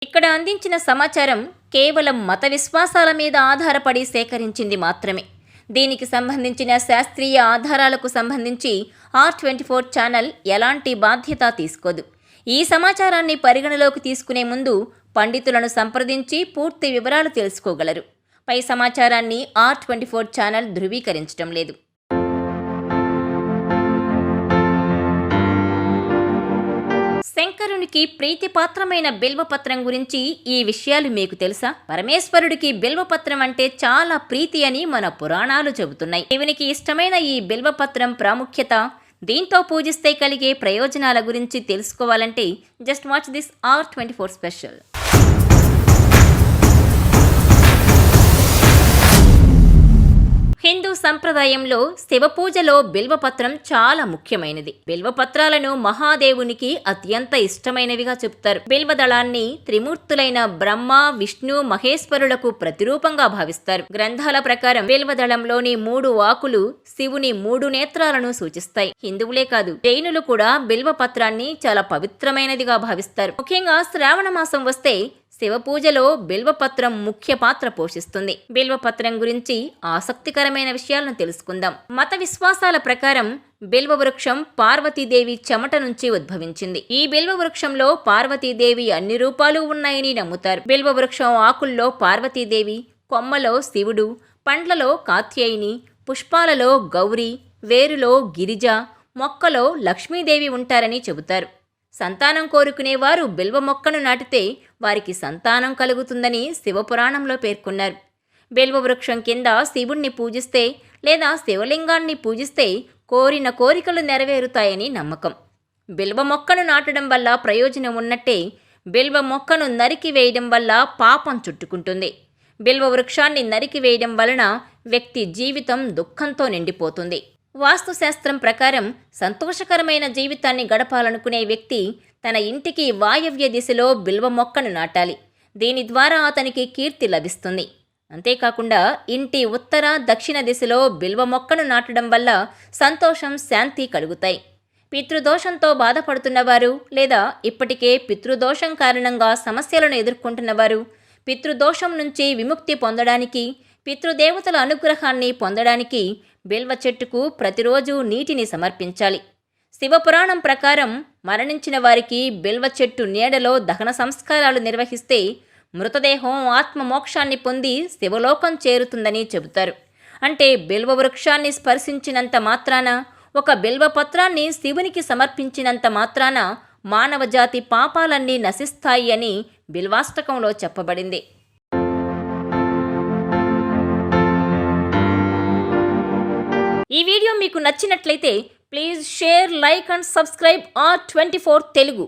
ఇక్కడ అందించిన సమాచారం కేవలం మత విశ్వాసాల మీద ఆధారపడి సేకరించింది మాత్రమే. దీనికి సంబంధించిన శాస్త్రీయ ఆధారాలకు సంబంధించి R24 ఛానల్ ఎలాంటి బాధ్యత తీసుకోదు. ఈ సమాచారాన్ని పరిగణలోకి తీసుకునే ముందు పండితులను సంప్రదించి పూర్తి వివరాలు తెలుసుకోగలరు. పై సమాచారాన్ని R24 ఛానల్ ధృవీకరించడం లేదు. శంకరునికి ప్రీతిపాత్రమైన బిల్వపత్రం గురించి ఈ విషయాలు మీకు తెలుసా? పరమేశ్వరుడికి బిల్వపత్రం అంటే చాలా ప్రీతి అని మన పురాణాలు చెబుతున్నాయి. శివునికి ఇష్టమైన ఈ బిల్వపత్రం ప్రాముఖ్యత, దీంతో పూజిస్తే కలిగే ప్రయోజనాల గురించి తెలుసుకోవాలంటే just watch this R24 special. Hindu సంప్రదాయంలో శివపూజలో బిల్వపత్రం చాలా ముఖ్యమైనది. బిల్వపత్రాలను మహాదేవునికి అత్యంత ఇష్టమైనవిగా చెబుతారు. బిల్వదళాన్ని త్రిమూర్తులైన బ్రహ్మ, విష్ణు, మహేశ్వరులకు ప్రతిరూపంగా భావిస్తారు. గ్రంథాల ప్రకారం బిల్వదళంలోని 3 ఆకులు శివుని 3 నేత్రాలను సూచిస్తాయి. హిందువులే కాదు, జైనులు కూడా బిల్వపత్రాన్ని చాలా పవిత్రమైనదిగా భావిస్తారు. ముఖ్యంగా శ్రావణ మాసం వస్తే శివపూజలో బిల్వపత్రం ముఖ్య పాత్ర పోషిస్తుంది. బిల్వపత్రం గురించి ఆసక్తికరమైన విషయాలను తెలుసుకుందాం. మత విశ్వాసాల ప్రకారం బిల్వవృక్షం పార్వతీదేవి చెమట నుంచి ఉద్భవించింది. ఈ బిల్వవృక్షంలో పార్వతీదేవి అన్ని రూపాలు ఉన్నాయని నమ్ముతారు. బిల్వవృక్షం ఆకుల్లో పార్వతీదేవి, కొమ్మలో శివుడు, పండ్లలో కాత్యాయిని, పుష్పాలలో గౌరీ, వేరులో గిరిజ, మొక్కలో లక్ష్మీదేవి ఉంటారని చెబుతారు. సంతానం కోరుకునేవారు బిల్వ మొక్కను నాటితే వారికి సంతానం కలుగుతుందని శివపురాణంలో పేర్కొన్నారు. బిల్వవృక్షం కింద శివుణ్ణి పూజిస్తే లేదా శివలింగాన్ని పూజిస్తే కోరిన కోరికలు నెరవేరుతాయని నమ్మకం. బిల్వ మొక్కను నాటడం వల్ల ప్రయోజనం ఉన్నట్టే బిల్వ మొక్కను నరికి వేయడం వల్ల పాపం చుట్టుకుంటుంది. బిల్వ వృక్షాన్ని నరికి వేయడం వలన వ్యక్తి జీవితం దుఃఖంతో నిండిపోతుంది. వాస్తుశాస్త్రం ప్రకారం సంతోషకరమైన జీవితాన్ని గడపాలనుకునే వ్యక్తి తన ఇంటికి వాయవ్య దిశలో బిల్వ మొక్కను నాటాలి. దీని ద్వారా అతనికి కీర్తి లభిస్తుంది. అంతేకాకుండా ఇంటి ఉత్తర, దక్షిణ దిశలో బిల్వ మొక్కను నాటడం వల్ల సంతోషం, శాంతి కలుగుతాయి. పితృదోషంతో బాధపడుతున్నవారు లేదా ఇప్పటికే పితృదోషం కారణంగా సమస్యలను ఎదుర్కొంటున్నవారు పితృదోషం నుంచి విముక్తి పొందడానికి, పితృదేవతల అనుగ్రహాన్ని పొందడానికి బిల్వ చెట్టుకు ప్రతిరోజు నీటిని సమర్పించాలి. శివపురాణం ప్రకారం మరణించిన వారికి బిల్వ చెట్టు నీడలో దహన సంస్కారాలు నిర్వహిస్తే మృతదేహం ఆత్మ మోక్షాన్ని పొంది శివలోకం చేరుతుందని చెబుతారు. అంటే బిల్వ వృక్షాన్ని స్పర్శించినంత మాత్రాన, ఒక బిల్వపత్రాన్ని శివునికి సమర్పించినంత మాత్రాన మానవజాతి పాపాలన్నీ నశిస్తాయి అని బిల్వాష్టకంలో చెప్పబడింది. ఈ వీడియో మీకు నచ్చినట్లయితే please share, like and subscribe R24 Telugu.